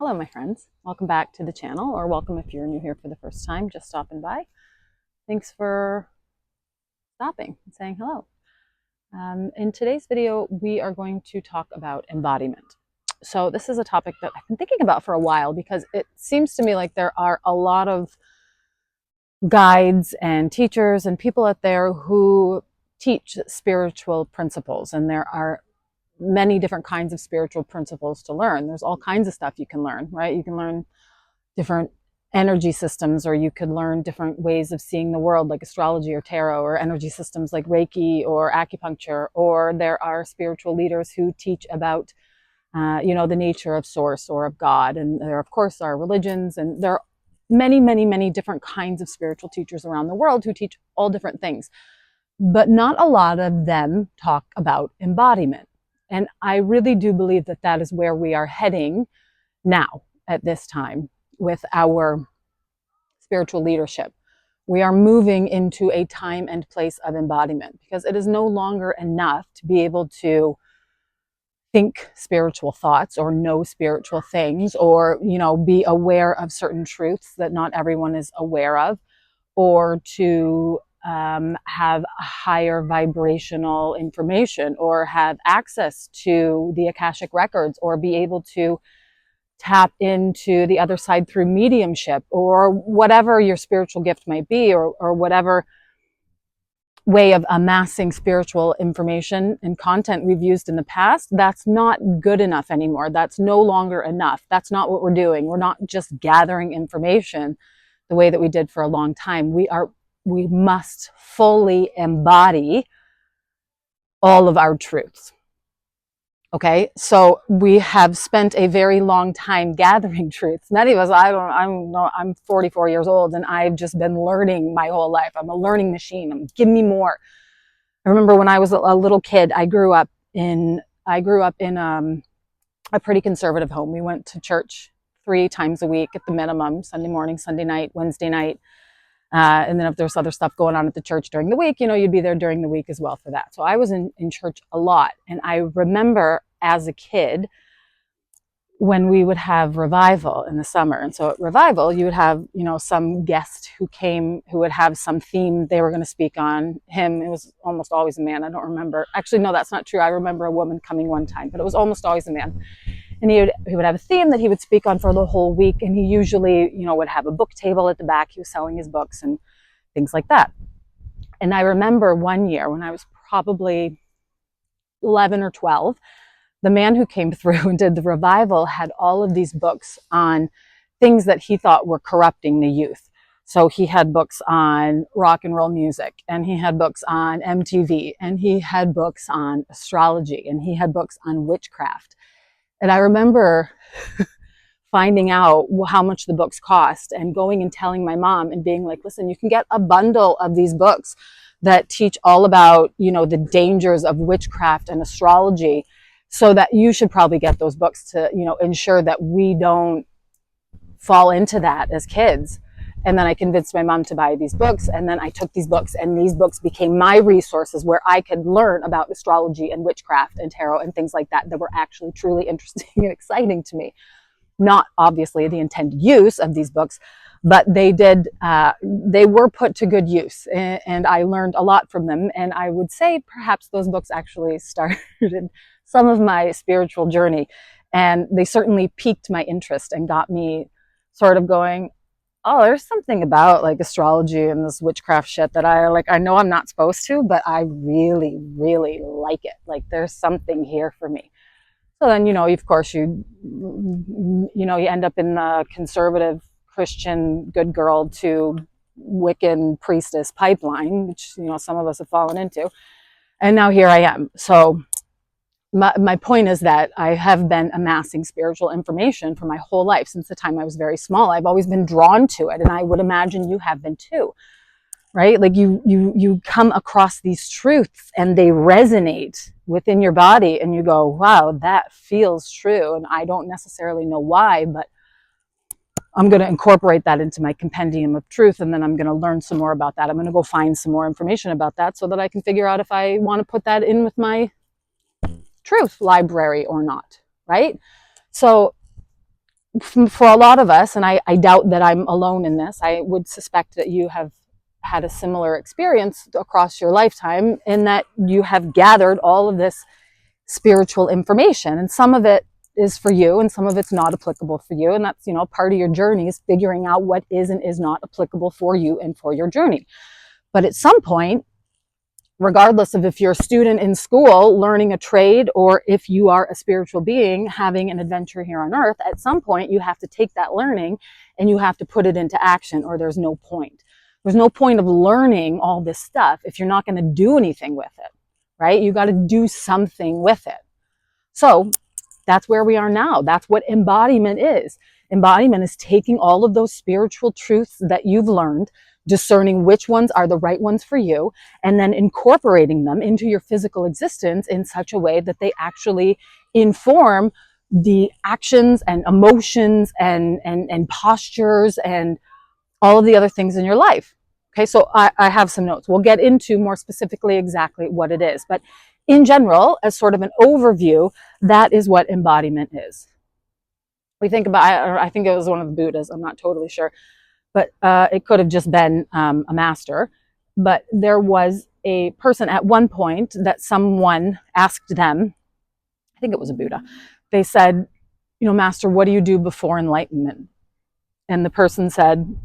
Hello, my friends. Welcome back to the channel, or welcome if you're new here for the first time, just stopping by. Thanks for stopping and saying hello. In today's video, we are going to talk about embodiment. So this is a topic that I've been thinking about for a while because it seems to me like there are a lot of guides and teachers and people out there who teach spiritual principles, and there are many different kinds of spiritual principles to learn. There's all kinds of stuff you can learn, right? You can learn different energy systems, or you could learn different ways of seeing the world, like astrology or tarot, or energy systems like Reiki or acupuncture. Or there are spiritual leaders who teach about, the nature of source or of God. And there, of course, are religions, and there are many, many, many different kinds of spiritual teachers around the world who teach all different things. But not a lot of them talk about embodiment. And I really do believe that that is where we are heading now at this time with our spiritual leadership. We are moving into a time and place of embodiment, because it is no longer enough to be able to think spiritual thoughts or know spiritual things, or, be aware of certain truths that not everyone is aware of, or to have higher vibrational information, or have access to the Akashic records, or be able to tap into the other side through mediumship, or whatever your spiritual gift might be, or whatever way of amassing spiritual information and content we've used in the past. That's not good enough anymore. That's no longer enough. That's not what we're doing. We're not just gathering information the way that we did for a long time. We must fully embody all of our truths. Okay, so we have spent a very long time gathering truths. Many of us, I'm 44 years old, and I've just been learning my whole life. I'm a learning machine. Give me more. I remember when I was a little kid, I grew up in a pretty conservative home. We went to church 3 times a week at the minimum: Sunday morning, Sunday night, Wednesday night. And then if there's other stuff going on at the church during the week, you'd be there during the week as well for that. So I was in church a lot. And I remember as a kid when we would have revival in the summer. And so at revival, you would have, some guest who came who would have some theme they were going to speak on. It was almost always a man. I don't remember. Actually, no, that's not true. I remember a woman coming one time, but it was almost always a man. And he would have a theme that he would speak on for the whole week. And he usually, would have a book table at the back. He was selling his books and things like that. And I remember one year when I was probably 11 or 12, the man who came through and did the revival had all of these books on things that he thought were corrupting the youth. So he had books on rock and roll music, and he had books on MTV, and he had books on astrology, and he had books on witchcraft. And I remember finding out how much the books cost, and going and telling my mom and being like, listen, you can get a bundle of these books that teach all about, the dangers of witchcraft and astrology, so that you should probably get those books to, ensure that we don't fall into that as kids. And then I convinced my mom to buy these books. And then I took these books, and these books became my resources where I could learn about astrology and witchcraft and tarot and things like that were actually truly interesting and exciting to me. Not obviously the intended use of these books, but they were put to good use, and I learned a lot from them. And I would say perhaps those books actually started some of my spiritual journey, and they certainly piqued my interest and got me sort of going, oh, there's something about like astrology and this witchcraft shit that I know I'm not supposed to, but I really, really like it. Like, there's something here for me. So then, of course, you end up in the conservative Christian good girl to Wiccan priestess pipeline, which, some of us have fallen into. And now here I am. So my point is that I have been amassing spiritual information for my whole life, since the time I was very small. I've always been drawn to it, and I would imagine you have been too, right? Like you come across these truths and they resonate within your body, and you go, wow, that feels true. And I don't necessarily know why, but I'm going to incorporate that into my compendium of truth, and then I'm going to learn some more about that. I'm going to go find some more information about that so that I can figure out if I want to put that in with my truth library or not, right? So for a lot of us, and I doubt that I'm alone in this, I would suspect that you have had a similar experience across your lifetime, in that you have gathered all of this spiritual information, and some of it is for you and some of it's not applicable for you, and that's, you know, part of your journey is figuring out what is and is not applicable for you and for your journey. But at some point, regardless of if you're a student in school learning a trade or if you are a spiritual being having an adventure here on earth, at some point you have to take that learning and you have to put it into action, or there's no point. There's no point of learning all this stuff if you're not going to do anything with it, right? You got to do something with it. So that's where we are now. That's what embodiment is. Embodiment is taking all of those spiritual truths that you've learned, discerning which ones are the right ones for you, and then incorporating them into your physical existence in such a way that they actually inform the actions and emotions and postures and all of the other things in your life. Okay, so I have some notes. We'll get into more specifically exactly what it is. But in general, as sort of an overview, that is what embodiment is. We think about, I think it was one of the Buddhas, I'm not totally sure, but it could have just been a master. But there was a person at one point that someone asked them, I think it was a Buddha, they said, you know, Master, what do you do before enlightenment? And the person said,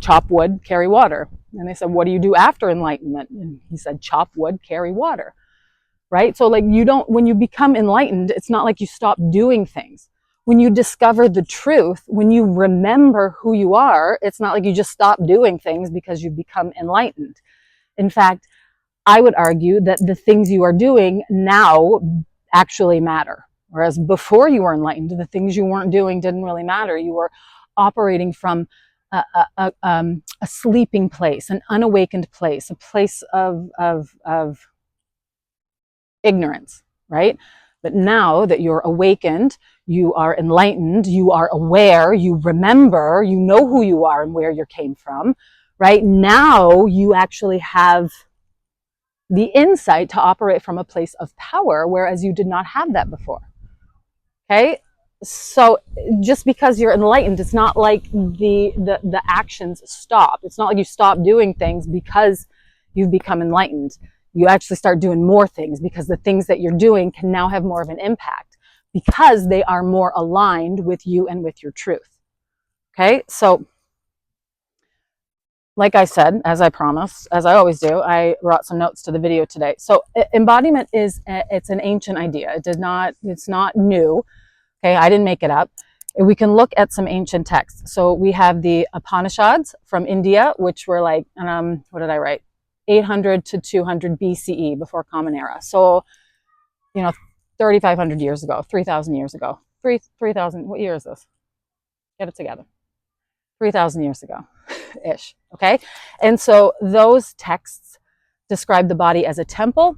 chop wood, carry water. And they said, what do you do after enlightenment? And he said, chop wood, carry water. Right? So like you don't, when you become enlightened, it's not like you stop doing things. When you discover the truth, when you remember who you are, it's not like you just stop doing things because you become enlightened. In fact, I would argue that the things you are doing now actually matter. Whereas before you were enlightened, the things you weren't doing didn't really matter. You were operating from a sleeping place, an unawakened place, a place of ignorance, right? But now that you're awakened, you are enlightened, you are aware, you remember, you know who you are and where you came from, right? Now you actually have the insight to operate from a place of power, whereas you did not have that before. Okay? So just because you're enlightened, it's not like the actions stop. It's not like you stop doing things because you've become enlightened. You actually start doing more things because the things that you're doing can now have more of an impact because they are more aligned with you and with your truth. Okay? So like I said, as I promised, as I always do, I brought some notes to the video today. So embodiment is, it's an ancient idea. It's not new. Okay, I didn't make it up. We can look at some ancient texts. So we have the Upanishads from India, which were like, what did I write? 800 to 200 BCE, before Common Era. So, you know, 3,500 years ago, 3,000 years ago. 3,000, what year is this? Get it together. 3,000 years ago, ish, okay? And so those texts describe the body as a temple,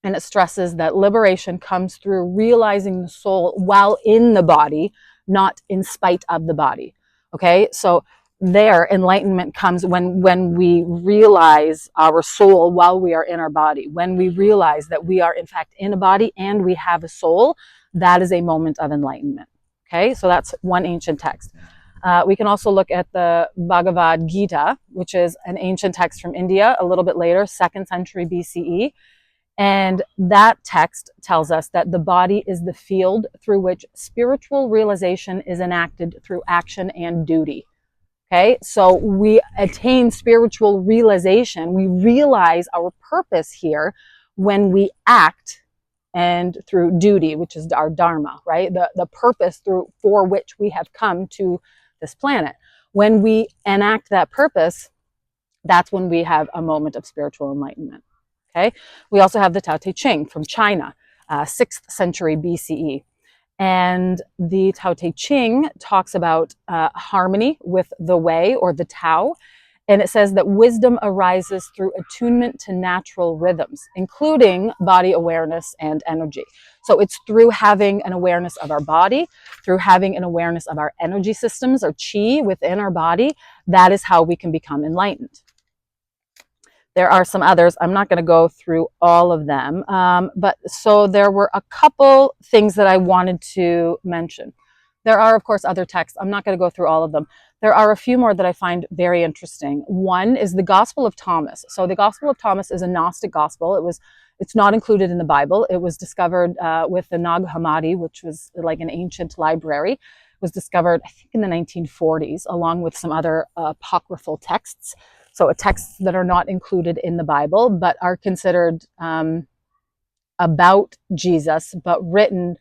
and it stresses that liberation comes through realizing the soul while in the body, not in spite of the body, okay? So there, enlightenment comes when we realize our soul while we are in our body. When we realize that we are in fact in a body and we have a soul, that is a moment of enlightenment, okay? So that's one ancient text. We can also look at the Bhagavad Gita, which is an ancient text from India, a little bit later, 2nd century BCE. And that text tells us that the body is the field through which spiritual realization is enacted through action and duty. Okay, so we attain spiritual realization. We realize our purpose here when we act and through duty, which is our dharma, right? The purpose for which we have come to this planet. When we enact that purpose, that's when we have a moment of spiritual enlightenment. Okay. We also have the Tao Te Ching from China, 6th century BCE. And the Tao Te Ching talks about harmony with the way, or the Tao. And it says that wisdom arises through attunement to natural rhythms, including body awareness and energy. So it's through having an awareness of our body, through having an awareness of our energy systems or chi within our body, that is how we can become enlightened. There are some others. I'm not going to go through all of them. But so there were a couple things that I wanted to mention. There are, of course, other texts. I'm not going to go through all of them. There are a few more that I find very interesting. One is the Gospel of Thomas. So the Gospel of Thomas is a Gnostic gospel. It's not included in the Bible. It was discovered with the Nag Hammadi, which was like an ancient library. It was discovered, I think, in the 1940s, along with some other apocryphal texts. So texts that are not included in the Bible, but are considered about Jesus, but written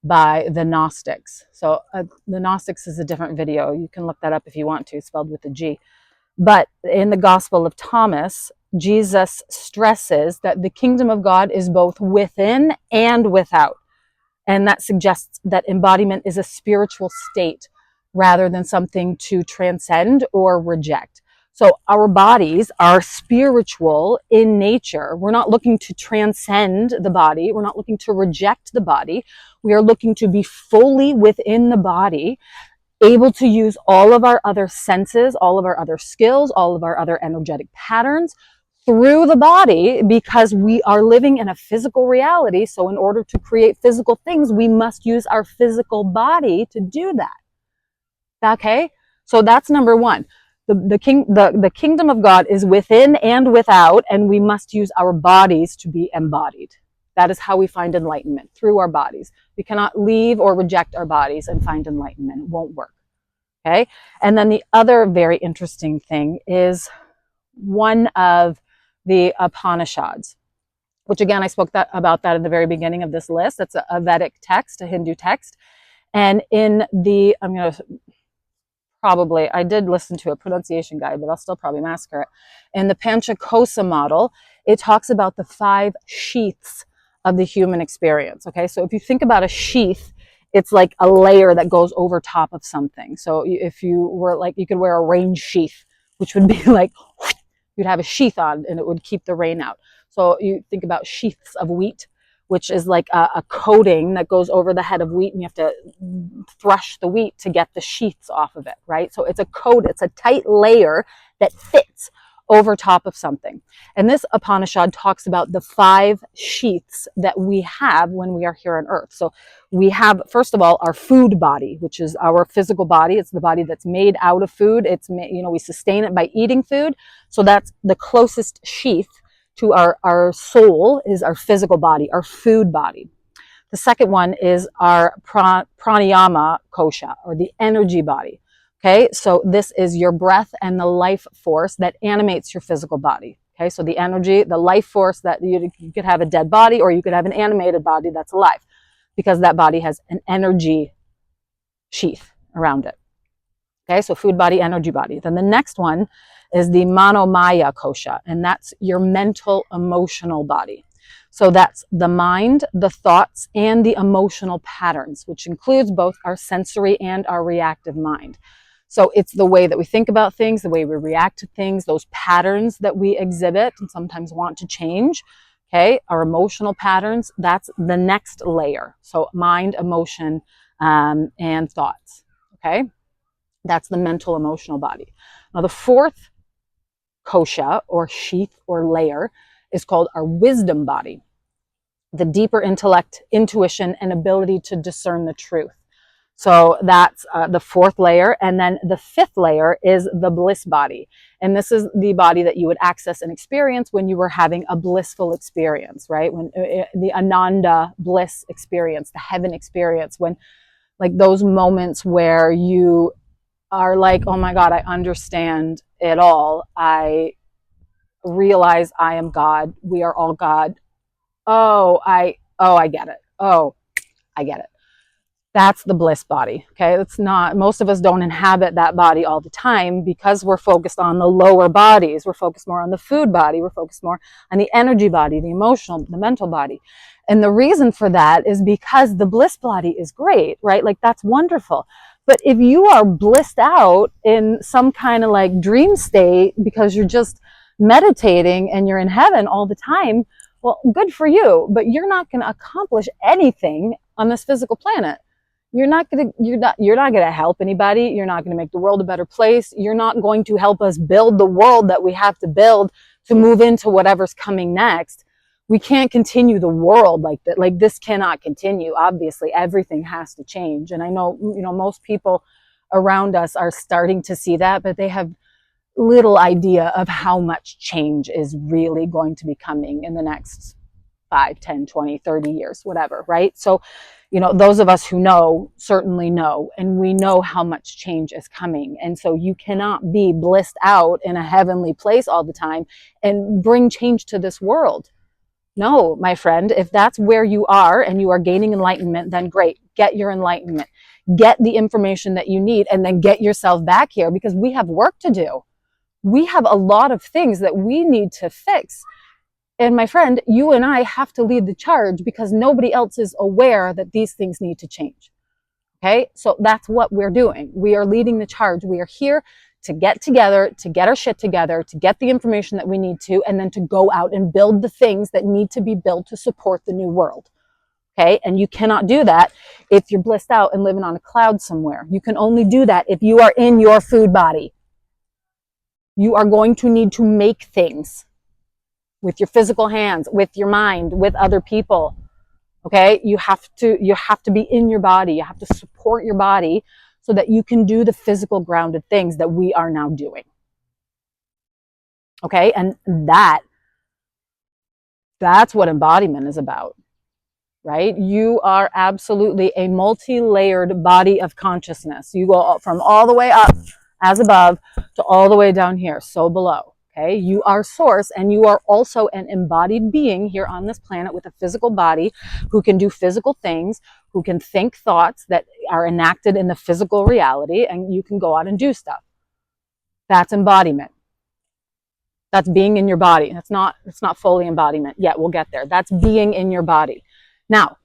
by the Gnostics. So the Gnostics is a different video. You can look that up if you want to, spelled with a G. But in the Gospel of Thomas, Jesus stresses that the kingdom of God is both within and without. And that suggests that embodiment is a spiritual state rather than something to transcend or reject. So our bodies are spiritual in nature. We're not looking to transcend the body. We're not looking to reject the body. We are looking to be fully within the body, able to use all of our other senses, all of our other skills, all of our other energetic patterns through the body, because we are living in a physical reality. So in order to create physical things, we must use our physical body to do that. Okay? So that's number one. The kingdom of God is within and without, and we must use our bodies to be embodied. That is how we find enlightenment, through our bodies. We cannot leave or reject our bodies and find enlightenment. It won't work. Okay? And then the other very interesting thing is one of the Upanishads, which again, I spoke about that at the very beginning of this list. That's a Vedic text, a Hindu text. And in the, I did listen to a pronunciation guide, but I'll still probably massacre it. In the Panchakosa model, it talks about the 5 sheaths of the human experience. Okay, so if you think about a sheath, it's like a layer that goes over top of something. So if you were like, you could wear a rain sheath, which would be like, you'd have a sheath on and it would keep the rain out. So you think about sheaths of wheat, which is like a coating that goes over the head of wheat, and you have to thresh the wheat to get the sheaths off of it, right? So it's a coat, it's a tight layer that fits over top of something. And this Upanishad talks about the 5 sheaths that we have when we are here on earth. So we have, first of all, our food body, which is our physical body. It's the body that's made out of food. We sustain it by eating food. So that's the closest sheath to our soul, is our physical body, our food body. The second one is our pranayama kosha, or the energy body. Okay, so this is your breath and the life force that animates your physical body. Okay, so the energy, the life force, that you could have a dead body or you could have an animated body that's alive, because that body has an energy sheath around it. Okay, so food body, energy body. Then the next one is the manomaya kosha, and that's your mental, emotional body. So that's the mind, the thoughts, and the emotional patterns, which includes both our sensory and our reactive mind. So it's the way that we think about things, the way we react to things, those patterns that we exhibit and sometimes want to change. Okay, our emotional patterns, that's the next layer. So mind, emotion, and thoughts. Okay, that's the mental, emotional body. Now the 4th kosha, or sheath or layer, is called our wisdom body. The deeper intellect, intuition, and ability to discern the truth. So that's the 4th layer. And then the 5th layer is the bliss body. And this is the body that you would access and experience when you were having a blissful experience, right? When the Ananda bliss experience, the heaven experience, when like those moments where you are like, oh my God, I understand it all. I realize I am God. We are all God. I get it. Oh, I get it. That's the bliss body. Okay. It's not, most of us don't inhabit that body all the time because we're focused on the lower bodies. We're focused more on the food body. We're focused more on the energy body, the emotional, the mental body. And the reason for that is because the bliss body is great, right? Like that's wonderful. But if you are blissed out in some kind of like dream state because you're just meditating and you're in heaven all the time, well, good for you, but you're not going to accomplish anything on this physical planet. You're not going to help anybody. You're not going to make the world a better place. You're not going to help us build the world that we have to build to move into whatever's coming next We can't continue the world like that. Like, this cannot continue. Obviously, everything has to change. And I know, most people around us are starting to see that, but they have little idea of how much change is really going to be coming in the next 5, 10, 20, 30 years, whatever, right? So, those of us who know certainly know, and we know how much change is coming. And so you cannot be blissed out in a heavenly place all the time and bring change to this world. No, my friend, if that's where you are and you are gaining enlightenment, then great, get your enlightenment, get the information that you need, and then get yourself back here, because we have work to do. We have a lot of things that we need to fix. And my friend, you and I have to lead the charge, because nobody else is aware that these things need to change. Okay, so that's what we're doing. We are leading the charge. We are here to get together, to get our shit together, to get the information that we need to, and then to go out and build the things that need to be built to support the new world. Okay, and you cannot do that if you're blissed out and living on a cloud somewhere. You can only do that if you are in your food body. You are going to need to make things with your physical hands, with your mind, with other people. Okay, you have to be in your body. You have to support your body so that you can do the physical grounded things that we are now doing. Okay, and that's what embodiment is about, right? You are absolutely a multi-layered body of consciousness. You go from all the way up as above to all the way down here, so below. Okay, you are source, and you are also an embodied being here on this planet with a physical body who can do physical things, who can think thoughts that are enacted in the physical reality, and you can go out and do stuff. That's embodiment. That's being in your body. It's not fully embodiment yet. We'll get there. That's being in your body. Now,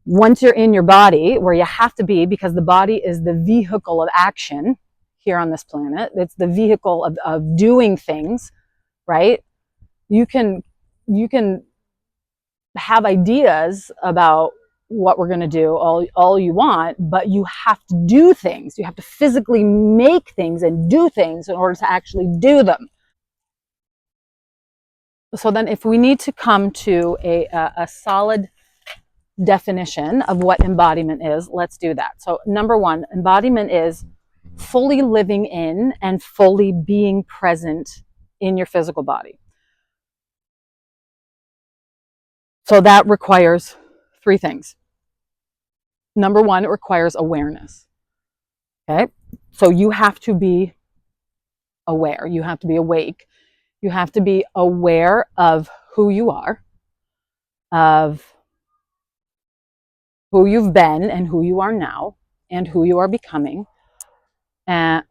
once you're in your body, where you have to be, because the body is the vehicle of action here on this planet, it's the vehicle of doing things, right? You can have ideas about what we're going to do all you want, but you have to do things. You have to physically make things and do things in order to actually do them. So then, if we need to come to a solid definition of what embodiment is, let's do that. So number one, embodiment is fully living in and fully being present in your physical body. So that requires three things. Number one, it requires awareness. Okay, so you have to be aware. You have to be awake. You have to be aware of who you are, of who you've been and who you are now, and who you are becoming, and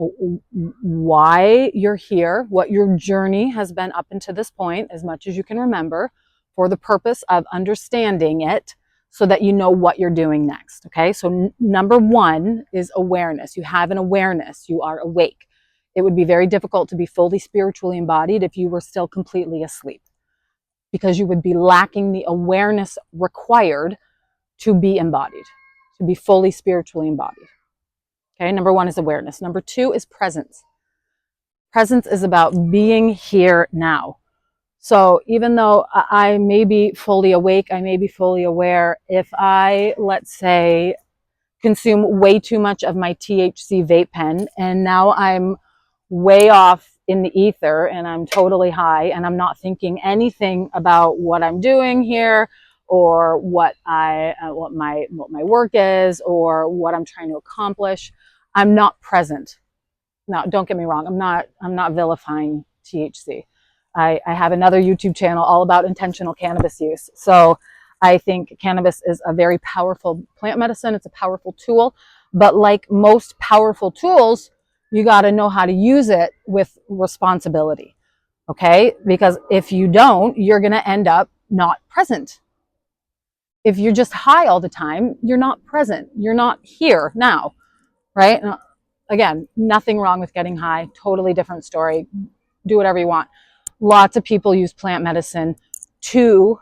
why you're here, what your journey has been up until this point, as much as you can remember, for the purpose of understanding it so that you know what you're doing next. Okay, so number one is awareness. You have an awareness. You are awake. It would be very difficult to be fully spiritually embodied if you were still completely asleep, because you would be lacking the awareness required to be embodied, to be fully spiritually embodied. Okay, number one is awareness. Number two is presence. Presence is about being here now. So even though I may be fully awake, I may be fully aware, if I, let's say, consume way too much of my THC vape pen, and now I'm way off in the ether and I'm totally high and I'm not thinking anything about what I'm doing here, or what my work is, or what I'm trying to accomplish, I'm not present. Now, don't get me wrong, I'm not vilifying THC. I have another YouTube channel all about intentional cannabis use. So I think cannabis is a very powerful plant medicine. It's a powerful tool, but like most powerful tools, you got to know how to use it with responsibility. Okay? Because if you don't, you're going to end up not present. If you're just high all the time, you're not present. You're not here now, right? Again, nothing wrong with getting high. Totally different story. Do whatever you want. Lots of people use plant medicine to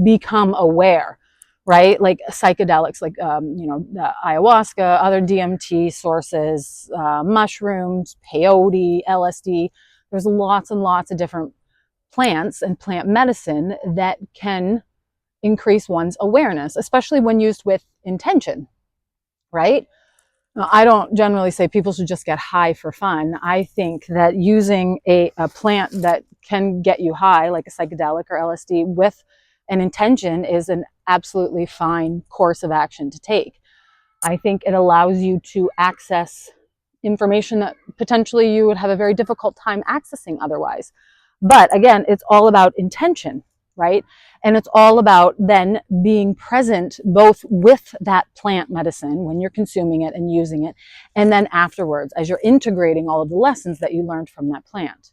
become aware, right? Like psychedelics, like, the ayahuasca, other DMT sources, mushrooms, peyote, LSD. There's lots and lots of different plants and plant medicine that can increase one's awareness, especially when used with intention, right? Now, I don't generally say people should just get high for fun. I think that using a plant that can get you high, like a psychedelic or LSD, with an intention is an absolutely fine course of action to take. I think it allows you to access information that potentially you would have a very difficult time accessing otherwise. But again, it's all about intention, right? And it's all about then being present both with that plant medicine when you're consuming it and using it, and then afterwards as you're integrating all of the lessons that you learned from that plant.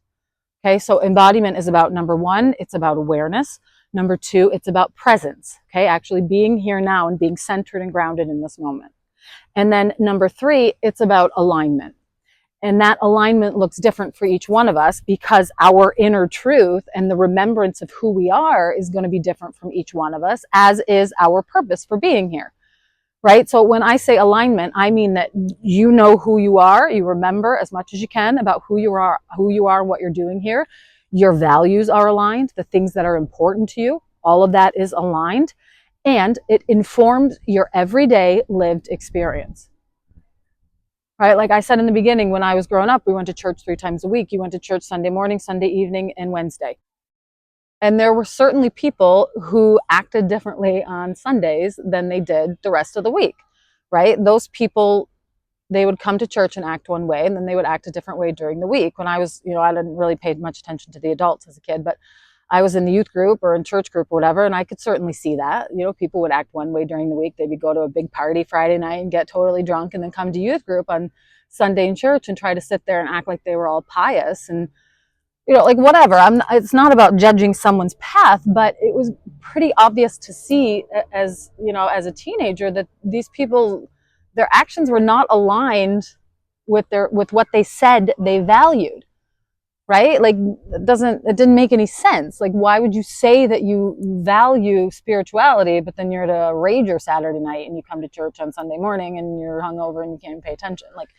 Okay, so embodiment is about, number one, it's about awareness. Number two, it's about presence, okay, actually being here now and being centered and grounded in this moment. And then number three, it's about alignment. And that alignment looks different for each one of us because our inner truth and the remembrance of who we are is going to be different from each one of us, as is our purpose for being here, right? So when I say alignment, I mean that you know who you are. You remember as much as you can about who you are and what you're doing here. Your values are aligned, the things that are important to you, all of that is aligned, and it informs your everyday lived experience. Right? Like I said in the beginning, when I was growing up, we went to church 3 times a week. You went to church Sunday morning, Sunday evening, and Wednesday. And there were certainly people who acted differently on Sundays than they did the rest of the week, right? Those people, they would come to church and act one way, and then they would act a different way during the week. When I was, I didn't really pay much attention to the adults as a kid, but I was in the youth group or in church group or whatever, and I could certainly see that. People would act one way during the week. They'd go to a big party Friday night and get totally drunk and then come to youth group on Sunday in church and try to sit there and act like they were all pious and, like whatever. It's not about judging someone's path, but it was pretty obvious to see as a teenager that these people, their actions were not aligned with what they said they valued. Right? Like it didn't make any sense. Like, why would you say that you value spirituality, but then you're at a rager Saturday night and you come to church on Sunday morning and you're hungover and you can't even pay attention? Like,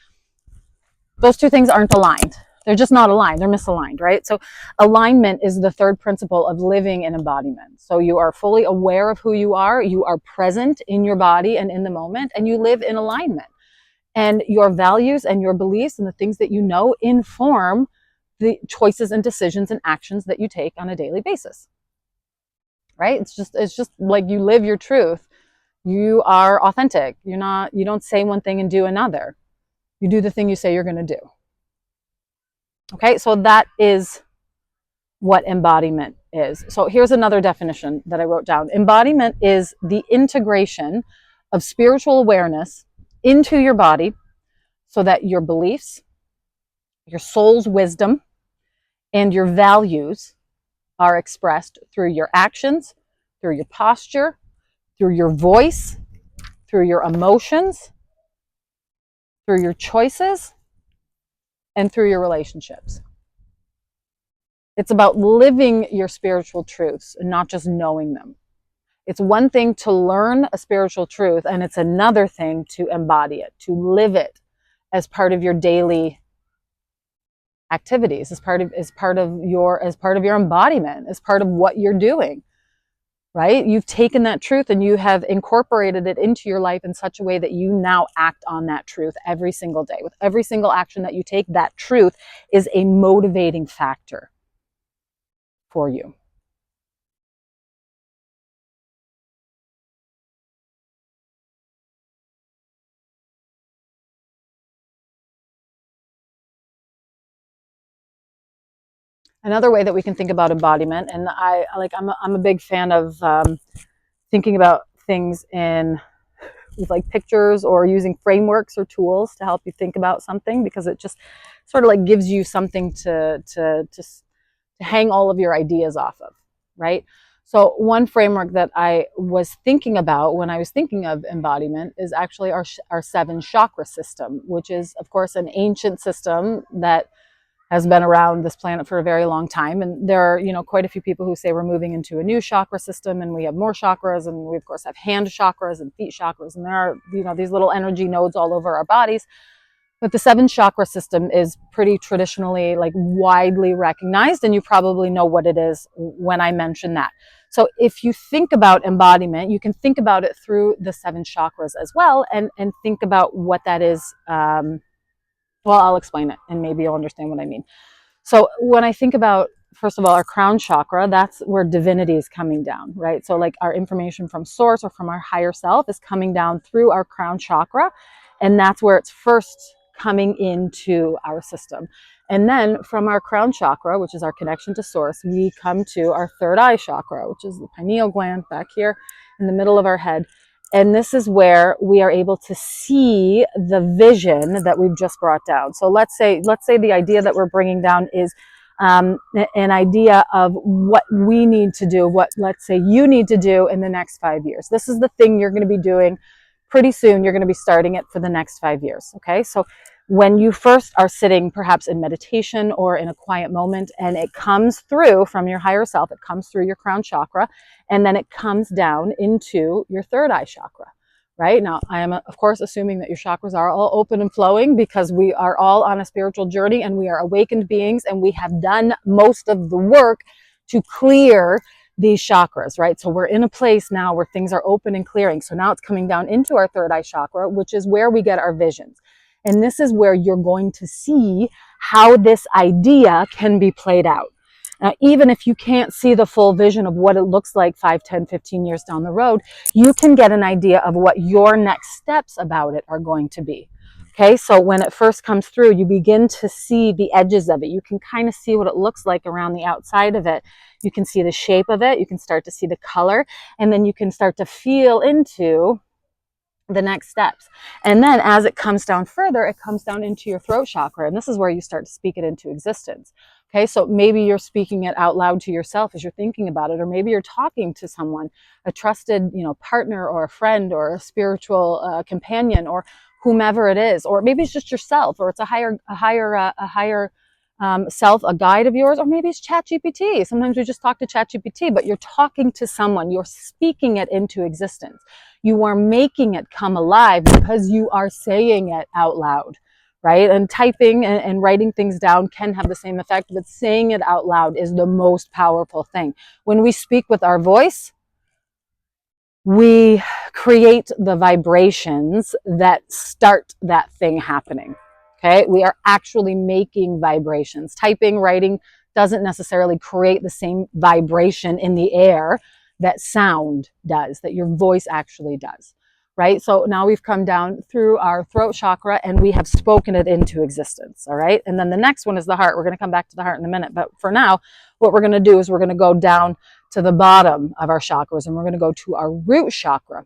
those two things aren't aligned. They're just not aligned. They're misaligned, right? So alignment is the third principle of living in embodiment. So you are fully aware of who you are present in your body and in the moment, and you live in alignment. And your values and your beliefs and the things that you know inform the choices and decisions and actions that you take on a daily basis, right? It's just like you live your truth. You are authentic. You don't say one thing and do another. You do the thing you say you're going to do. Okay, so that is what embodiment is. So here's another definition that I wrote down. Embodiment is the integration of spiritual awareness into your body so that your beliefs, your soul's wisdom, and your values are expressed through your actions, through your posture, through your voice, through your emotions, through your choices, and through your relationships. It's about living your spiritual truths and not just knowing them. It's one thing to learn a spiritual truth, and it's another thing to embody it, to live it as part of your daily activities, as part of your embodiment, as part of what you're doing, right? You've taken that truth and you have incorporated it into your life in such a way that you now act on that truth every single day. With every single action that you take, that truth is a motivating factor for you. Another way that we can think about embodiment, and I'm a big fan of thinking about things with like pictures or using frameworks or tools to help you think about something, because it just sort of like gives you something to hang all of your ideas off of, right? So one framework that I was thinking about when I was thinking of embodiment is actually our 7 chakra system, which is of course an ancient system that has been around this planet for a very long time. And there are, quite a few people who say we're moving into a new chakra system and we have more chakras, and we of course have hand chakras and feet chakras. And there are, these little energy nodes all over our bodies. But the 7 chakra system is pretty traditionally, like, widely recognized, and you probably know what it is when I mention that. So if you think about embodiment, you can think about it through the 7 chakras as well, and think about what that is. Well, I'll explain it, and maybe you'll understand what I mean. So when I think about, first of all, our crown chakra, that's where divinity is coming down, right? So like our information from source or from our higher self is coming down through our crown chakra, and that's where it's first coming into our system. And then from our crown chakra, which is our connection to source, we come to our third eye chakra, which is the pineal gland back here in the middle of our head. And this is where we are able to see the vision that we've just brought down. So let's say the idea that we're bringing down is an idea of what we need to do, what, let's say, you need to do in the next 5 years. This is the thing you're going to be doing pretty soon. You're going to be starting it for the next 5 years. Okay. So when you first are sitting perhaps in meditation or in a quiet moment, and it comes through from your higher self, it comes through your crown chakra, and then it comes down into your third eye chakra, right? Now, I am, of course, assuming that your chakras are all open and flowing, because we are all on a spiritual journey and we are awakened beings, and we have done most of the work to clear these chakras, right? So we're in a place now where things are open and clearing. So now it's coming down into our third eye chakra, which is where we get our visions. And this is where you're going to see how this idea can be played out. Now, even if you can't see the full vision of what it looks like 5, 10, 15 years down the road, you can get an idea of what your next steps about it are going to be. Okay, so when it first comes through, you begin to see the edges of it. You can kind of see what it looks like around the outside of it. You can see the shape of it. You can start to see the color, and then you can start to feel into the next steps. And then as it comes down further, it comes down into your throat chakra, and this is where you start to speak it into existence. Okay, so maybe you're speaking it out loud to yourself as you're thinking about it, or maybe you're talking to someone, a trusted, partner or a friend or a spiritual companion or whomever it is, or maybe it's just yourself, or it's a higher self, a guide of yours, or maybe it's ChatGPT. Sometimes we just talk to ChatGPT, but you're talking to someone, you're speaking it into existence. You are making it come alive because you are saying it out loud, right? And typing and writing things down can have the same effect, but saying it out loud is the most powerful thing. When we speak with our voice, we create the vibrations that start that thing happening. Okay, we are actually making vibrations. Typing, writing doesn't necessarily create the same vibration in the air that sound does, that your voice actually does, right? So now we've come down through our throat chakra and we have spoken it into existence, all right? And then the next one is the heart. We're going to come back to the heart in a minute, but for now, what we're going to do is we're going to go down to the bottom of our chakras, and we're going to go to our root chakra.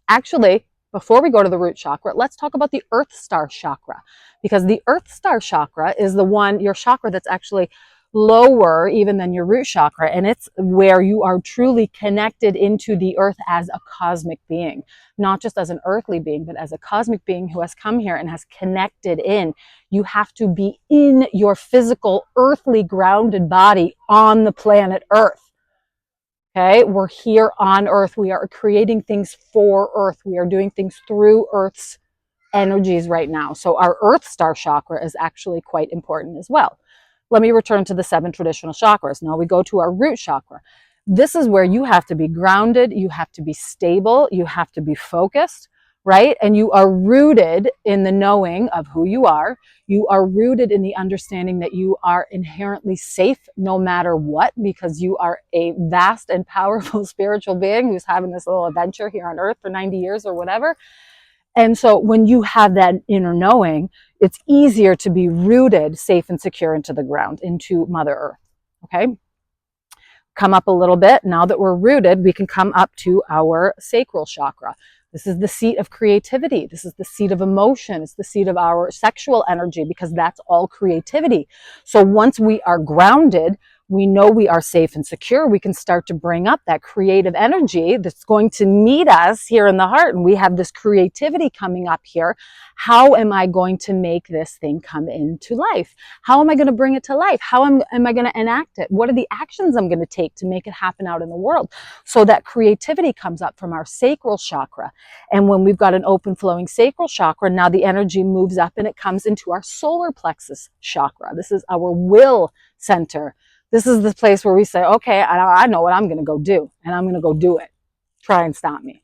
Actually, before we go to the root chakra, let's talk about the Earth Star chakra, because the Earth Star chakra is the one, your chakra that's actually lower even than your root chakra, and it's where you are truly connected into the earth as a cosmic being, not just as an earthly being, but as a cosmic being who has come here and has connected in. You have to be in your physical, earthly, grounded body on the planet Earth. Okay, we're here on Earth. We are creating things for Earth. We are doing things through Earth's energies right now. So our Earth Star chakra is actually quite important as well. Let me return to the 7 traditional chakras. Now we go to our root chakra. This is where you have to be grounded, you have to be stable, you have to be focused, right? And you are rooted in the knowing of who you are. You are rooted in the understanding that you are inherently safe no matter what, because you are a vast and powerful spiritual being who's having this little adventure here on Earth for 90 years or whatever. And so when you have that inner knowing, it's easier to be rooted safe and secure into the ground, into Mother Earth. Okay? Come up a little bit. Now that we're rooted, we can come up to our sacral chakra. This is the seat of creativity. This is the seat of emotion. It's the seat of our sexual energy, because that's all creativity. So once we are grounded, we know we are safe and secure, we can start to bring up that creative energy that's going to meet us here in the heart. And we have this creativity coming up here. How am I going to make this thing come into life? How am I going to bring it to life? How am I going to enact it? What are the actions I'm going to take to make it happen out in the world? So that creativity comes up from our sacral chakra. And when we've got an open flowing sacral chakra, now the energy moves up and it comes into our solar plexus chakra. This is our will center. This is the place where we say, okay, I know what I'm going to go do, and I'm going to go do it. Try and stop me,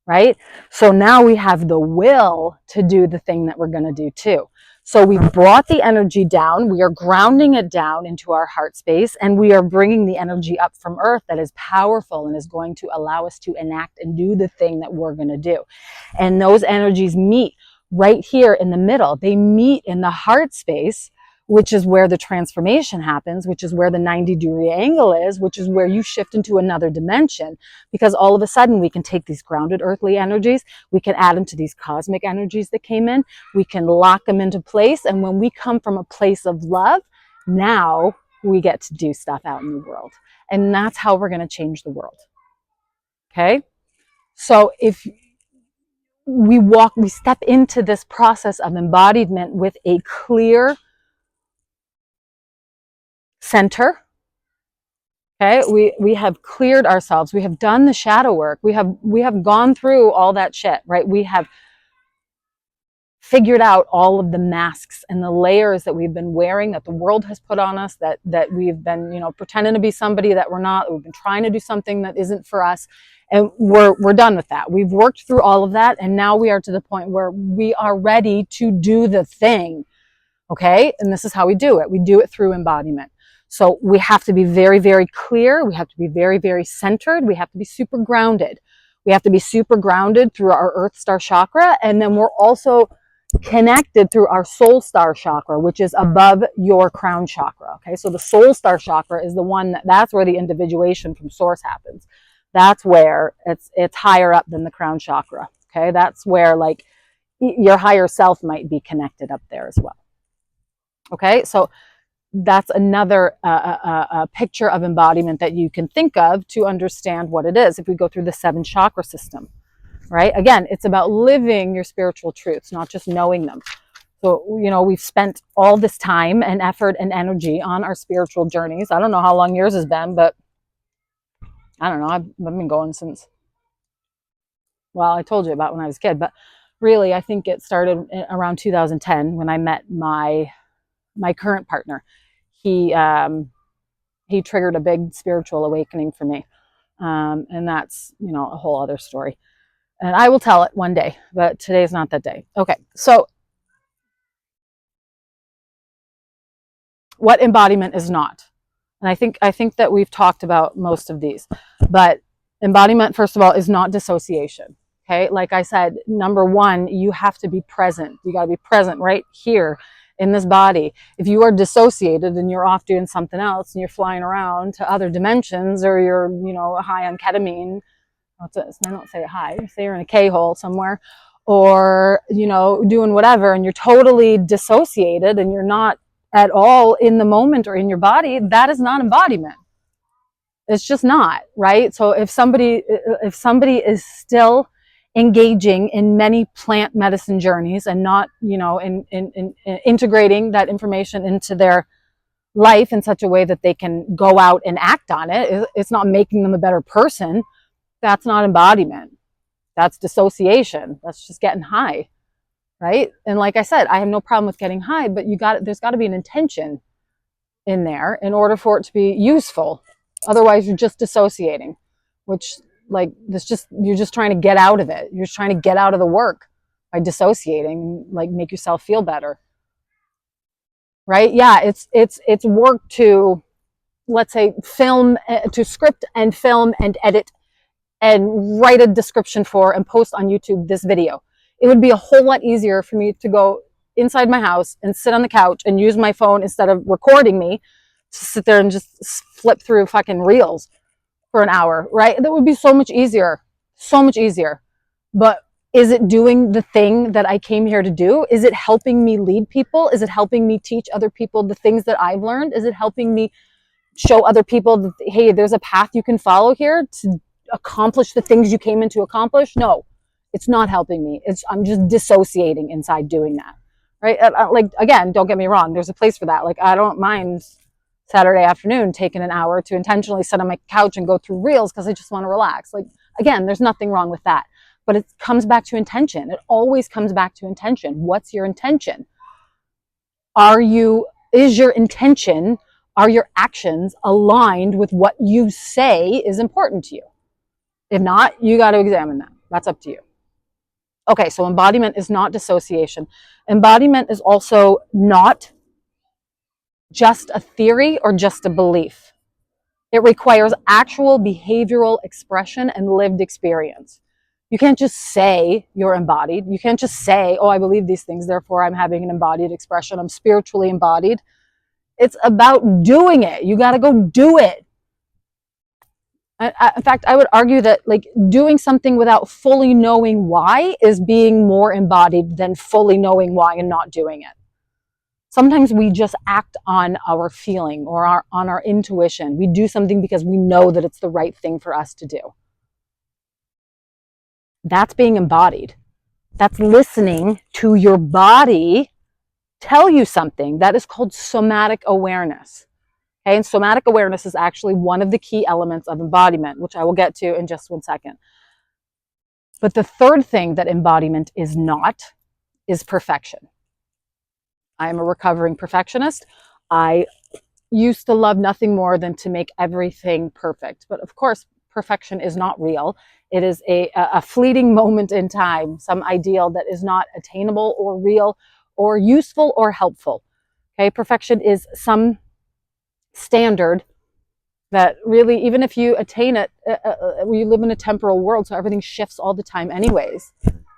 right? So now we have the will to do the thing that we're going to do too. So we brought the energy down, we are grounding it down into our heart space, and we are bringing the energy up from earth that is powerful and is going to allow us to enact and do the thing that we're going to do. And those energies meet right here in the middle. They meet in the heart space, which is where the transformation happens, which is where the 90-degree angle is, which is where you shift into another dimension. Because all of a sudden we can take these grounded earthly energies, we can add them to these cosmic energies that came in, we can lock them into place. And when we come from a place of love, now we get to do stuff out in the world. And that's how we're going to change the world. Okay? So if we step into this process of embodiment with a clear center. Okay, we have cleared ourselves. We have done the shadow work. We have gone through all that shit, right? We have figured out all of the masks and the layers that we've been wearing, that the world has put on us, that we've been, pretending to be somebody that we're not. We've been trying to do something that isn't for us, and we're done with that. We've worked through all of that, and now we are to the point where we are ready to do the thing. Okay, and this is how we do it. We do it through embodiment. So we have to be very, very clear. We have to be very, very centered. We have to be super grounded. We have to be super grounded through our Earth Star chakra. And then we're also connected through our Soul Star chakra, which is above your crown chakra. Okay, so the Soul Star chakra is the one that's where the individuation from source happens. That's where it's higher up than the crown chakra. Okay, that's where like your higher self might be connected up there as well. Okay, so that's another picture of embodiment that you can think of to understand what it is if we go through the 7 chakra system, right? Again, it's about living your spiritual truths, not just knowing them. So, we've spent all this time and effort and energy on our spiritual journeys. I don't know how long yours has been, but I don't know. I've been going since, well, I told you about when I was a kid, but really, I think it started around 2010 when I met my current partner. He triggered a big spiritual awakening for me. And that's, a whole other story. And I will tell it one day, but today's not that day. Okay, so what embodiment is not? And I think that we've talked about most of these. But embodiment, first of all, is not dissociation. Okay, like I said, number one, you have to be present. You got to be present right here in this body. If you are dissociated and you're off doing something else and you're flying around to other dimensions, or you're, high on ketamine, I don't say high, say you're in a K-hole somewhere, or, doing whatever, and you're totally dissociated and you're not at all in the moment or in your body, that is not embodiment. It's just not, right? So if somebody is still engaging in many plant medicine journeys and not, in integrating that information into their life in such a way that they can go out and act on it, it's not making them a better person. That's not embodiment. That's dissociation. That's just getting high, right? And like I said, I have no problem with getting high, but there's got to be an intention in there in order for it to be useful. Otherwise, you're just dissociating, which you're just trying to get out of it. You're just trying to get out of the work by dissociating, like make yourself feel better, right? Yeah, it's work to, let's say, to script and film and edit and write a description for and post on YouTube this video. It would be a whole lot easier for me to go inside my house and sit on the couch and use my phone instead of recording me to sit there and just flip through fucking reels for an hour, right? That would be so much easier, so much easier. But is it doing the thing that I came here to do? Is it helping me lead people? Is it helping me teach other people the things that I've learned? Is it helping me show other people that, hey, there's a path you can follow here to accomplish the things you came in to accomplish. No, it's not helping me. I'm just dissociating inside doing that. Right? Like, again, don't get me wrong. There's a place for that. Like, I don't mind Saturday afternoon taking an hour to intentionally sit on my couch and go through reels because I just want to relax. Like, again, there's nothing wrong with that. But it comes back to intention. It always comes back to intention. What's your intention? Is your intention, are your actions aligned with what you say is important to you? If not, you got to examine that. That's up to you. Okay, so embodiment is not dissociation. Embodiment is also not just a theory or just a belief. It requires actual behavioral expression and lived experience. You can't just say you're embodied. You can't just say, oh, I believe these things, therefore I'm having an embodied expression. I'm spiritually embodied. It's about doing it. You got to go do it. In fact, I would argue that like doing something without fully knowing why is being more embodied than fully knowing why and not doing it. Sometimes we just act on our feeling or on our intuition. We do something because we know that it's the right thing for us to do. That's being embodied. That's listening to your body tell you something. That is called somatic awareness. Okay, and somatic awareness is actually one of the key elements of embodiment, which I will get to in just 1 second. But the third thing that embodiment is not is perfection. I am a recovering perfectionist. I used to love nothing more than to make everything perfect. But of course, perfection is not real. It is a fleeting moment in time, some ideal that is not attainable or real or useful or helpful. Okay, perfection is some standard that really, even if you attain it, we live in a temporal world, so everything shifts all the time anyways.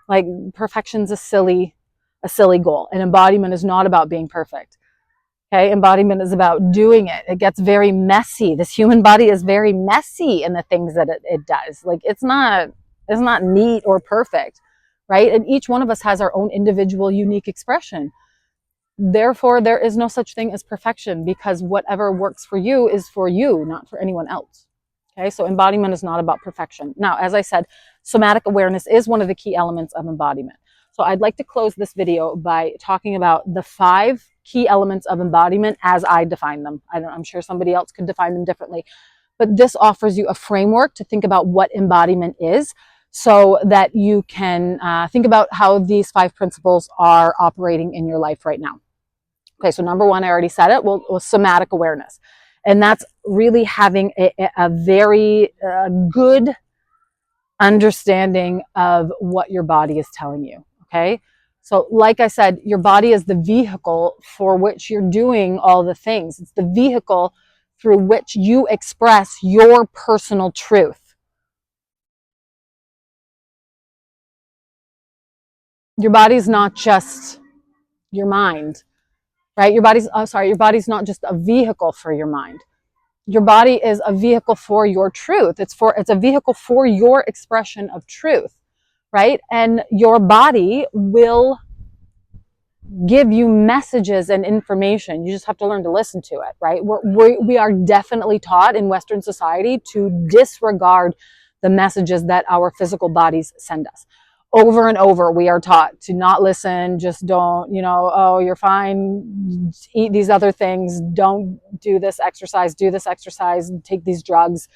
Like, perfection's a silly goal. And embodiment is not about being perfect. Okay, embodiment is about doing it. It gets very messy. This human body is very messy in the things that it does. Like, it's not neat or perfect, right? And each one of us has our own individual, unique expression. Therefore, there is no such thing as perfection, because whatever works for you is for you, not for anyone else. Okay, so embodiment is not about perfection. Now, as I said, somatic awareness is one of the key elements of embodiment. So I'd like to close this video by talking about the 5 key elements of embodiment as I define them. I'm sure somebody else could define them differently, but this offers you a framework to think about what embodiment is, so that you can think about how these 5 principles are operating in your life right now. Okay, so number 1, I already said it, was somatic awareness. And that's really having a very good understanding of what your body is telling you, okay? So like I said, your body is the vehicle for which you're doing all the things. It's the vehicle through which you express your personal truth. Your body's not just your mind, right? Your body's not just a vehicle for your mind. Your body is a vehicle for your truth. It's a vehicle for your expression of truth, right? And your body will give you messages and information. You just have to learn to listen to it, right? We are definitely taught in Western society to disregard the messages that our physical bodies send us. Over and over, we are taught to not listen, just don't, oh, you're fine, eat these other things, don't do this exercise, take these drugs,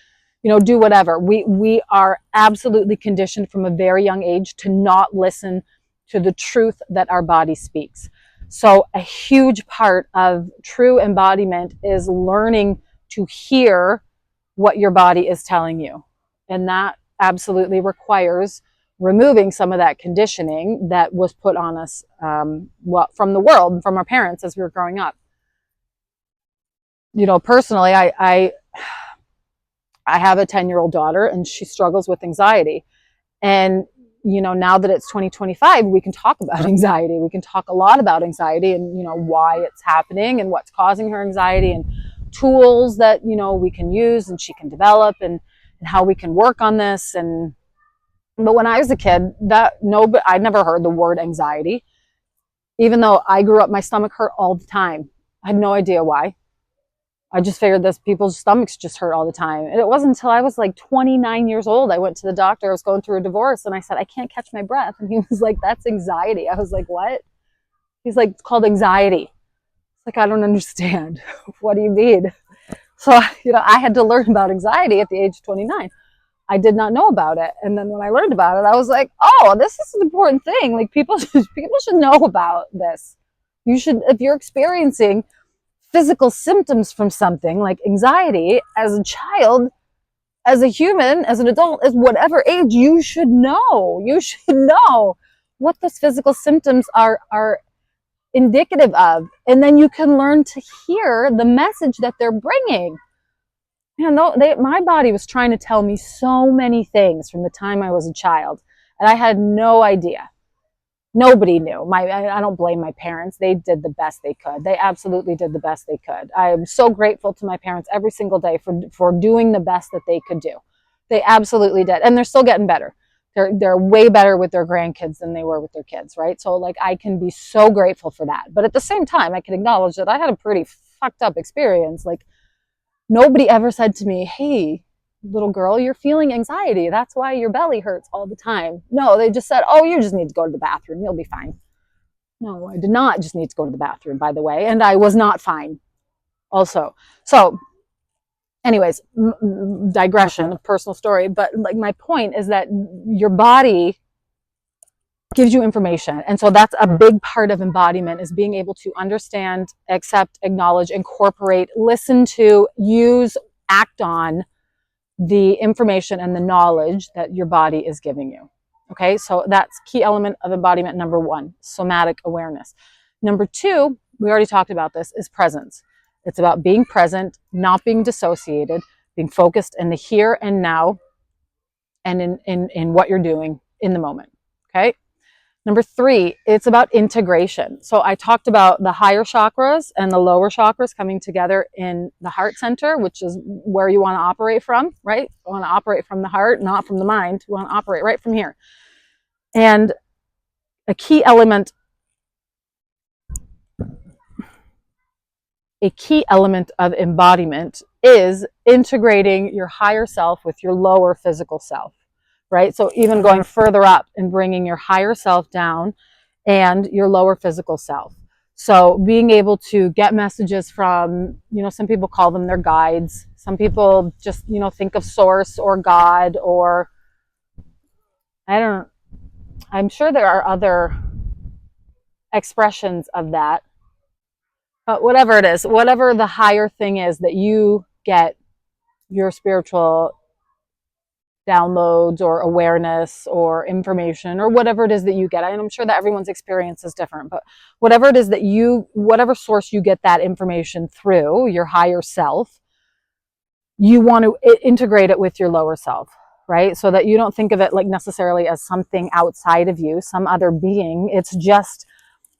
do whatever. We are absolutely conditioned from a very young age to not listen to the truth that our body speaks. So a huge part of true embodiment is learning to hear what your body is telling you. And that absolutely requires removing some of that conditioning that was put on us from the world and from our parents as we were growing up. Personally, I have a 10-year-old daughter, and she struggles with anxiety. And now that it's 2025, we can talk about anxiety. We can talk a lot about anxiety and, why it's happening and what's causing her anxiety, and tools that, we can use and she can develop, and how we can work on this. But when I was a kid, I never heard the word anxiety. Even though I grew up, my stomach hurt all the time. I had no idea why. I just figured this people's stomachs just hurt all the time. And it wasn't until I was like 29 years old, I went to the doctor. I was going through a divorce and I said, I can't catch my breath. And he was like, that's anxiety. I was like, what? He's like, it's called anxiety. It's like, I don't understand. What do you mean? So, you know, I had to learn about anxiety at the age of 29. I did not know about it. And then when I learned about it, I was like, oh, this is an important thing. Like people should know about this. You should, if you're experiencing physical symptoms from something like anxiety as a child, as a human, as an adult, as whatever age, you should know. You should know what those physical symptoms are indicative of. And then you can learn to hear the message that they're bringing. You know, my body was trying to tell me so many things from the time I was a child, and I had no idea. Nobody knew. I don't blame my parents. They did the best they could. They absolutely did the best they could. I am so grateful to my parents every single day for doing the best that they could do. They absolutely did, and they're still getting better. They're way better with their grandkids than they were with their kids, right? So like I can be so grateful for that. But at the same time, I can acknowledge that I had a pretty fucked up experience. Like nobody ever said to me, hey, little girl, you're feeling anxiety. That's why your belly hurts all the time. No, they just said, oh, you just need to go to the bathroom. You'll be fine. No, I did not just need to go to the bathroom, by the way. And I was not fine also. So anyways, digression of personal story. But like my point is that your body gives you information. And so that's a big part of embodiment, is being able to understand, accept, acknowledge, incorporate, listen to, use, act on the information and the knowledge that your body is giving you. Okay, so that's key element of embodiment number 1, somatic awareness. Number 2, we already talked about this, is presence. It's about being present, not being dissociated, being focused in the here and now, and in what you're doing in the moment. Okay. Number 3, it's about integration. So I talked about the higher chakras and the lower chakras coming together in the heart center, which is where you want to operate from, right? You want to operate from the heart, not from the mind. You want to operate right from here. And a key element of embodiment is integrating your higher self with your lower physical self. Right? So even going further up and bringing your higher self down and your lower physical self. So being able to get messages from, you know, some people call them their guides. Some people just, you know, think of source or God, or I'm sure there are other expressions of that. But whatever it is, whatever the higher thing is that you get your spiritual downloads or awareness or information or whatever it is that you get. And I'm sure that everyone's experience is different, but whatever it is that whatever source you get that information through, your higher self, you want to integrate it with your lower self, right? So that you don't think of it like necessarily as something outside of you, some other being. It's just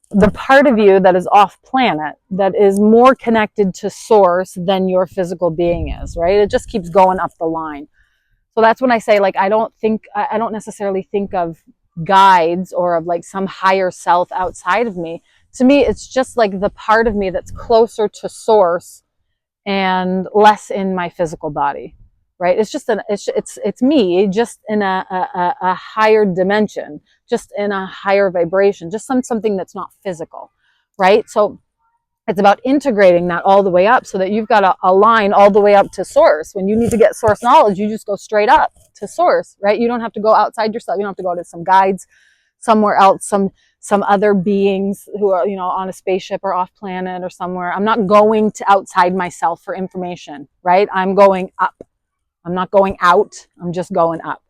the part of you that is off planet, that is more connected to source than your physical being is, right? It just keeps going up the line. So that's when I say, like, I don't necessarily think of guides or of like some higher self outside of me. To me, it's just like the part of me that's closer to source and less in my physical body, right? It's just it's me just in a higher dimension, just in a higher vibration, just something that's not physical, right? So it's about integrating that all the way up so that you've got a line all the way up to source. When you need to get source knowledge, you just go straight up to source, right? You don't have to go outside yourself. You don't have to go to some guides somewhere else, some other beings who are, you know, on a spaceship or off planet or somewhere. I'm not going to outside myself for information, right? I'm going up. I'm not going out. I'm just going up.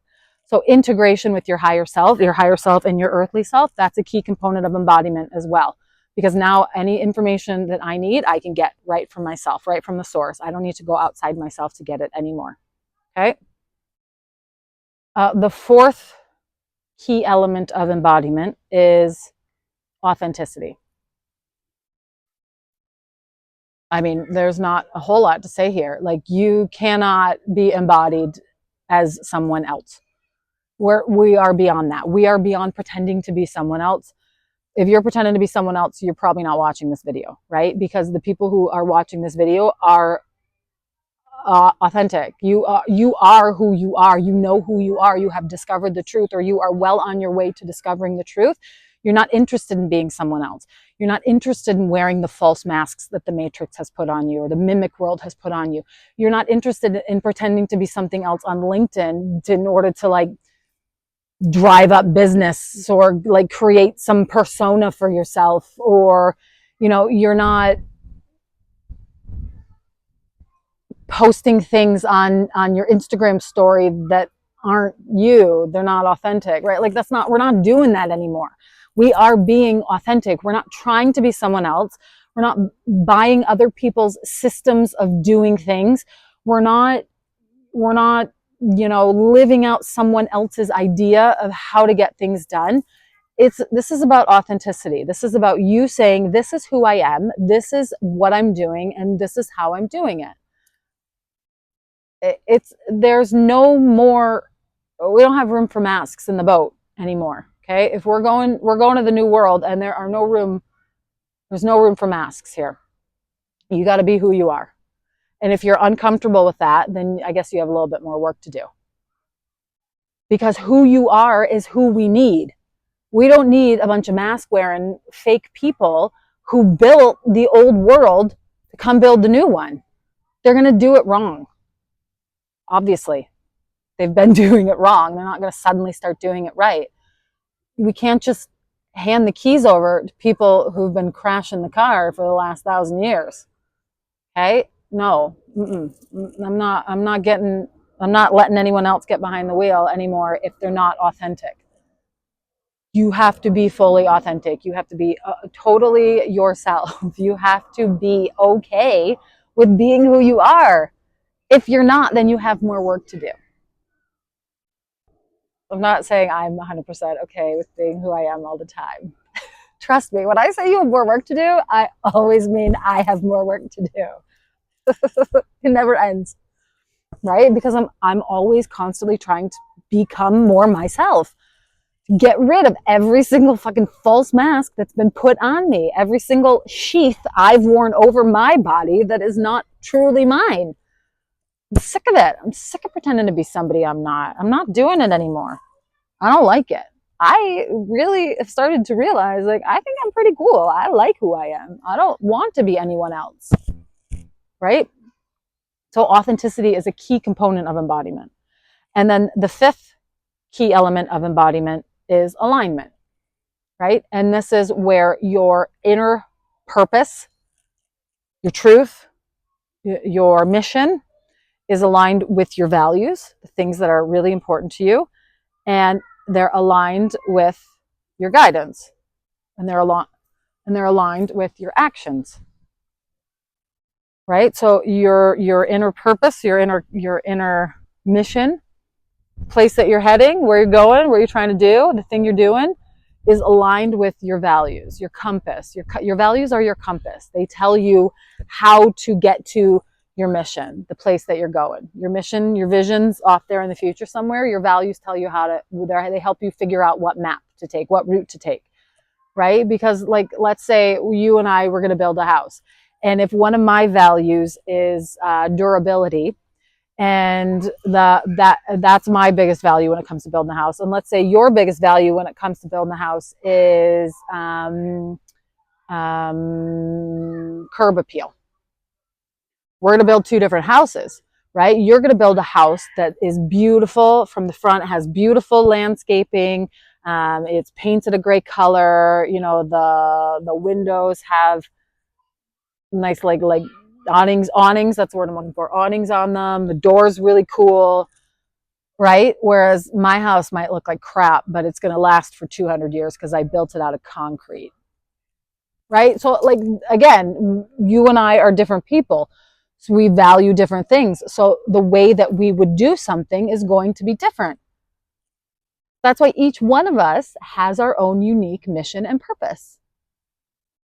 So integration with your higher self and your earthly self, that's a key component of embodiment as well. Because now any information that I need, I can get right from myself, right from the source. I don't need to go outside myself to get it anymore. Okay. The 4th key element of embodiment is authenticity. I mean, there's not a whole lot to say here. Like, you cannot be embodied as someone else. We are beyond that. We are beyond pretending to be someone else. If you're pretending to be someone else, you're probably not watching this video, right? Because the people who are watching this video are authentic. You are who you are. You know who you are. You have discovered the truth, or you are well on your way to discovering the truth. You're not interested in being someone else. You're not interested in wearing the false masks that the Matrix has put on you, or the mimic world has put on you. You're not interested in pretending to be something else on LinkedIn in order to like drive up business, or like create some persona for yourself, or, you know, you're not posting things on your Instagram story that aren't you. They're not authentic, right? Like that's not, we're not doing that anymore. We are being authentic. We're not trying to be someone else. We're not buying other people's systems of doing things. We're not, you know, living out someone else's idea of how to get things done. This is about authenticity. This is about you saying, this is who I am, this is what I'm doing, and this is how I'm doing it. There's no more, we don't have room for masks in the boat anymore. Okay, if we're going to the new world, and there's no room for masks here. You got to be who you are. And if you're uncomfortable with that, then I guess you have a little bit more work to do, because who you are is who we need. We don't need a bunch of mask wearing fake people who built the old world to come build the new one. They're going to do it wrong. Obviously, they've been doing it wrong. They're not going to suddenly start doing it right. We can't just hand the keys over to people who've been crashing the car for the last 1,000 years. Okay? No. I'm not letting anyone else get behind the wheel anymore if they're not authentic. You have to be fully authentic. You have to be totally yourself. You have to be okay with being who you are. If you're not, then you have more work to do. I'm not saying I'm 100% okay with being who I am all the time. Trust me, when I say you have more work to do, I always mean I have more work to do. It never ends, right? Because I'm always constantly trying to become more myself. Get rid of every single fucking false mask that's been put on me, every single sheath I've worn over my body that is not truly mine. I'm sick of it. I'm sick of pretending to be somebody I'm not. I'm not doing it anymore. I don't like it. I really have started to realize, like, I think I'm pretty cool. I like who I am. I don't want to be anyone else, right? So authenticity is a key component of embodiment. And then the fifth key element of embodiment is alignment, right? And this is where your inner purpose, your truth, your mission is aligned with your values, the things that are really important to you, and they're aligned with your guidance, and they're aligned with your actions, right? So your inner purpose, your inner mission, place that you're heading, where you're going, what you're trying to do, the thing you're doing is aligned with your values, your compass. Your values are your compass. They tell you how to get to your mission, the place that you're going. Your mission, your vision's off there in the future somewhere. Your values tell you how to, they help you figure out what map to take, what route to take, right? Because like, let's say you and I were going to build a house. And if one of my values is durability, and that's my biggest value when it comes to building a house. And let's say your biggest value when it comes to building a house is curb appeal. We're going to build two different houses, right? You're going to build a house that is beautiful from the front. It has beautiful landscaping. It's painted a great color. You know, the windows have nice like awnings, that's the word I'm looking for, awnings on them. The door's really cool, right? Whereas my house might look like crap, but it's going to last for 200 years because I built it out of concrete, right? So like, again, you and I are different people. So we value different things. So the way that we would do something is going to be different. That's why each one of us has our own unique mission and purpose.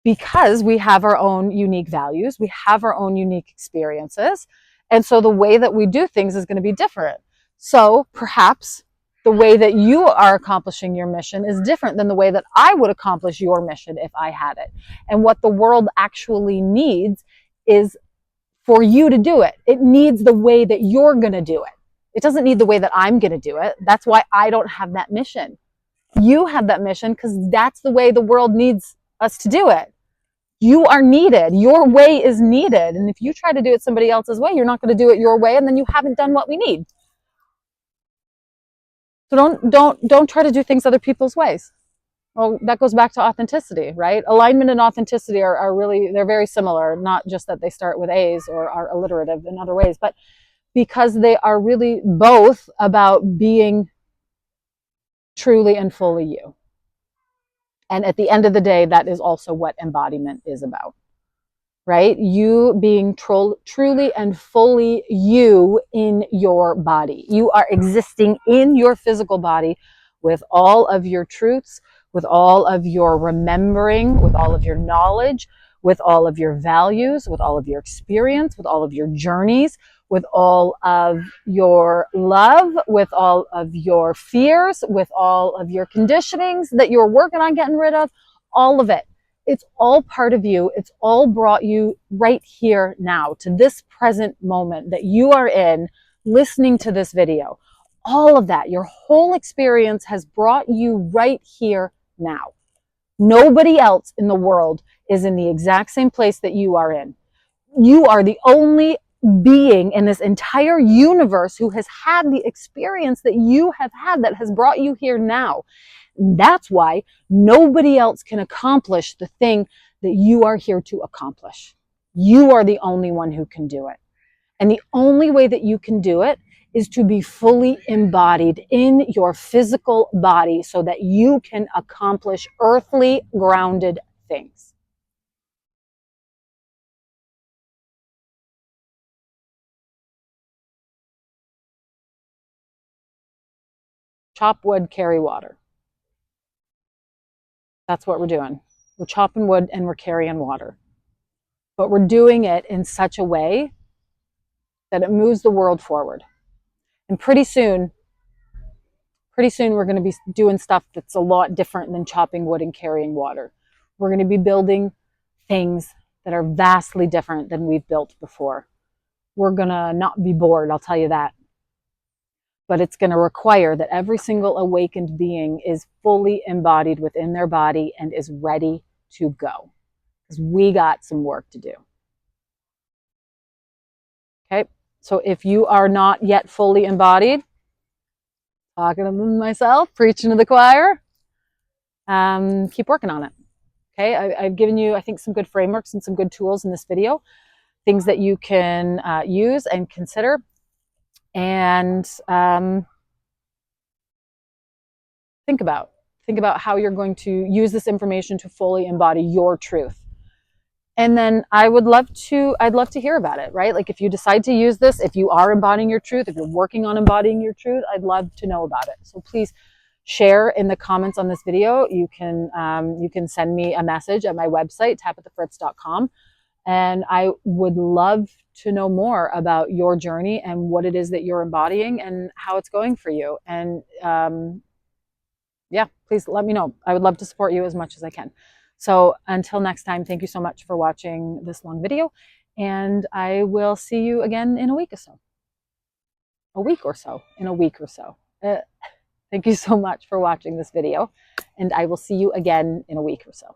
Because we have our own unique values, we have our own unique experiences. And so the way that we do things is going to be different. So perhaps the way that you are accomplishing your mission is different than the way that I would accomplish your mission if I had it. And what the world actually needs is for you to do it. It needs the way that you're going to do it. It doesn't need the way that I'm going to do it. That's why I don't have that mission. You have that mission because that's the way the world needs us to do it. You are needed. Your way is needed. And if you try to do it somebody else's way, you're not going to do it your way, and then you haven't done what we need. So don't try to do things other people's ways. Well, that goes back to authenticity, right? Alignment and authenticity are really, they're very similar, not just that they start with A's or are alliterative in other ways, but because they are really both about being truly and fully you. And at the end of the day, that is also what embodiment is about, right? You being truly and fully you in your body. You are existing in your physical body with all of your truths, with all of your remembering, with all of your knowledge, with all of your values, with all of your experience, with all of your journeys, with all of your love, with all of your fears, with all of your conditionings that you're working on getting rid of, all of it. It's all part of you. It's all brought you right here now to this present moment that you are in, listening to this video. All of that, your whole experience has brought you right here now. Nobody else in the world is in the exact same place that you are in. You are the only being in this entire universe who has had the experience that you have had that has brought you here now. That's why nobody else can accomplish the thing that you are here to accomplish. You are the only one who can do it. And the only way that you can do it is to be fully embodied in your physical body so that you can accomplish earthly grounded things. Chop wood, carry water. That's what we're doing. We're chopping wood and we're carrying water. But we're doing it in such a way that it moves the world forward. And pretty soon we're going to be doing stuff that's a lot different than chopping wood and carrying water. We're going to be building things that are vastly different than we've built before. We're going to not be bored, I'll tell you that. But it's going to require that every single awakened being is fully embodied within their body and is ready to go. Because we got some work to do. Okay? So if you are not yet fully embodied, talking to myself, preaching to the choir, keep working on it. Okay? I've given you, I think, some good frameworks and some good tools in this video. Things that you can use and consider. And think about how you're going to use this information to fully embody your truth. And then I'd love to hear about it, right? Like if you decide to use this, if you are embodying your truth, if you're working on embodying your truth, I'd love to know about it. So please share in the comments on this video. You can send me a message at my website, tapatthefritz.com. And I would love to know more about your journey and what it is that you're embodying and how it's going for you. And yeah, please let me know. I would love to support you as much as I can. So until next time, thank you so much for watching this long video. And I will see you again in a week or so. Thank you so much for watching this video. And I will see you again in a week or so.